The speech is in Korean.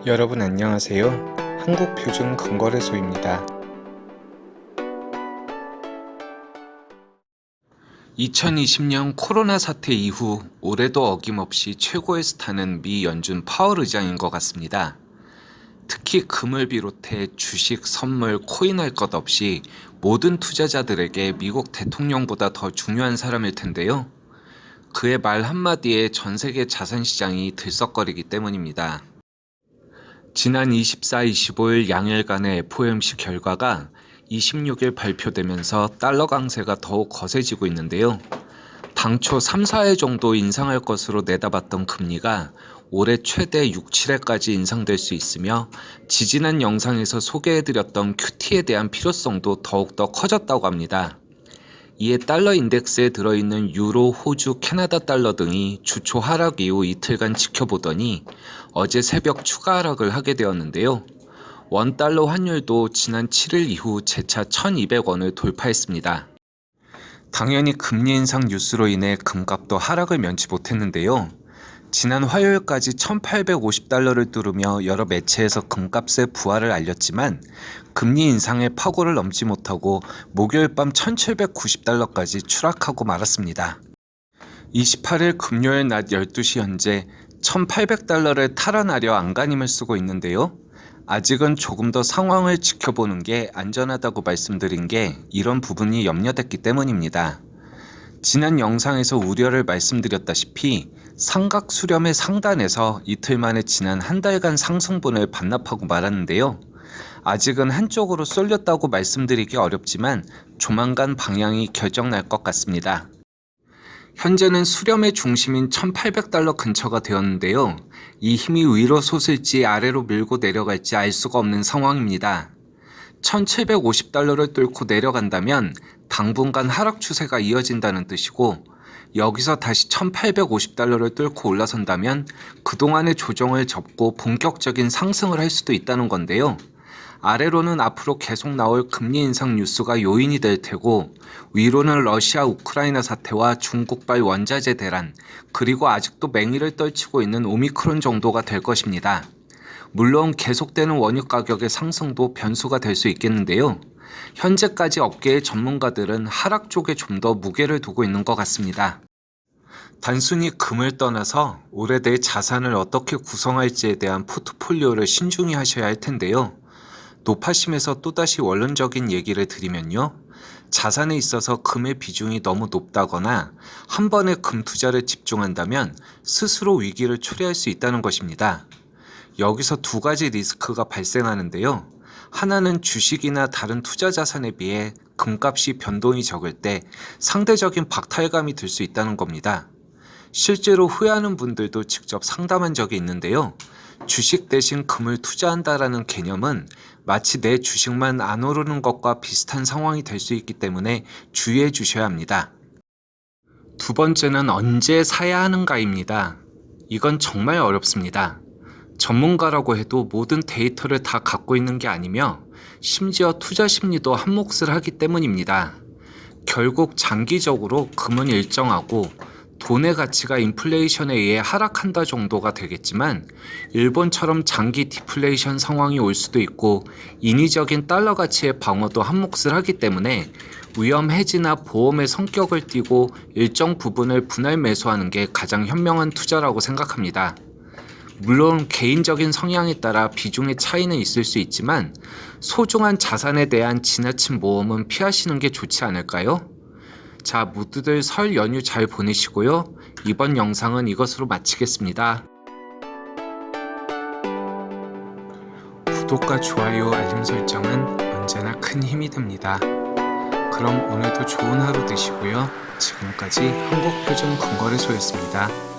여러분 안녕하세요. 한국표준건거래소입니다. 2020년 코로나 사태 이후 올해도 어김없이 최고의 스타는 미 연준 파월 의장인 것 같습니다. 특히 금을 비롯해 주식, 선물, 코인 할 것 없이 모든 투자자들에게 미국 대통령보다 더 중요한 사람일 텐데요. 그의 말 한마디에 전 세계 자산시장이 들썩거리기 때문입니다. 지난 24, 25일 양일간의 FOMC 결과가 26일 발표되면서 달러 강세가 더욱 거세지고 있는데요. 당초 3, 4회 정도 인상할 것으로 내다봤던 금리가 올해 최대 6, 7회까지 인상될 수 있으며 지지난 영상에서 소개해드렸던 QT에 대한 필요성도 더욱더 커졌다고 합니다. 이에 달러 인덱스에 들어있는 유로, 호주, 캐나다 달러 등이 주초 하락 이후 이틀간 지켜보더니 어제 새벽 추가 하락을 하게 되었는데요. 원달러 환율도 지난 7일 이후 재차 1,200원을 돌파했습니다. 당연히 금리 인상 뉴스로 인해 금값도 하락을 면치 못했는데요. 지난 화요일까지 1,850달러를 뚫으며 여러 매체에서 금값의 부활을 알렸지만 금리 인상의 파고를 넘지 못하고 목요일 밤 1,790달러까지 추락하고 말았습니다. 28일 금요일 낮 12시 현재 1,800달러를 탈환하려 안간힘을 쓰고 있는데요. 아직은 조금 더 상황을 지켜보는 게 안전하다고 말씀드린 게 이런 부분이 염려됐기 때문입니다. 지난 영상에서 우려를 말씀드렸다시피 삼각 수렴의 상단에서 이틀 만에 지난 한 달간 상승분을 반납하고 말았는데요. 아직은 한쪽으로 쏠렸다고 말씀드리기 어렵지만 조만간 방향이 결정날 것 같습니다. 현재는 수렴의 중심인 1,800달러 근처가 되었는데요. 이 힘이 위로 솟을지 아래로 밀고 내려갈지 알 수가 없는 상황입니다. 1,750달러를 뚫고 내려간다면 당분간 하락 추세가 이어진다는 뜻이고 여기서 다시 1,850달러를 뚫고 올라선다면 그동안의 조정을 접고 본격적인 상승을 할 수도 있다는 건데요. 아래로는 앞으로 계속 나올 금리 인상 뉴스가 요인이 될 테고 위로는 러시아 우크라이나 사태와 중국발 원자재 대란 그리고 아직도 맹위를 떨치고 있는 오미크론 정도가 될 것입니다. 물론 계속되는 원유 가격의 상승도 변수가 될 수 있겠는데요. 현재까지 업계의 전문가들은 하락 쪽에 좀 더 무게를 두고 있는 것 같습니다. 단순히 금을 떠나서 올해 내 자산을 어떻게 구성할지에 대한 포트폴리오를 신중히 하셔야 할 텐데요. 노파심에서 또다시 원론적인 얘기를 드리면요. 자산에 있어서 금의 비중이 너무 높다거나 한 번에 금 투자를 집중한다면 스스로 위기를 초래할 수 있다는 것입니다. 여기서 두 가지 리스크가 발생하는데요. 하나는 주식이나 다른 투자 자산에 비해 금값이 변동이 적을 때 상대적인 박탈감이 들 수 있다는 겁니다. 실제로 후회하는 분들도 직접 상담한 적이 있는데요. 주식 대신 금을 투자한다라는 개념은 마치 내 주식만 안 오르는 것과 비슷한 상황이 될 수 있기 때문에 주의해 주셔야 합니다. 두 번째는 언제 사야 하는가입니다. 이건 정말 어렵습니다. 전문가라고 해도 모든 데이터를 다 갖고 있는 게 아니며 심지어 투자 심리도 한 몫을 하기 때문입니다. 결국 장기적으로 금은 일정하고 돈의 가치가 인플레이션에 의해 하락한다 정도가 되겠지만 일본처럼 장기 디플레이션 상황이 올 수도 있고 인위적인 달러 가치의 방어도 한 몫을 하기 때문에 위험 해지나 보험의 성격을 띠고 일정 부분을 분할 매수하는 게 가장 현명한 투자라고 생각합니다. 물론 개인적인 성향에 따라 비중의 차이는 있을 수 있지만 소중한 자산에 대한 지나친 모험은 피하시는 게 좋지 않을까요? 자, 모두들 설 연휴 잘 보내시고요. 이번 영상은 이것으로 마치겠습니다. 구독과 좋아요, 알림 설정은 언제나 큰 힘이 됩니다. 그럼 오늘도 좋은 하루 되시고요. 지금까지 한국표준건거래소였습니다.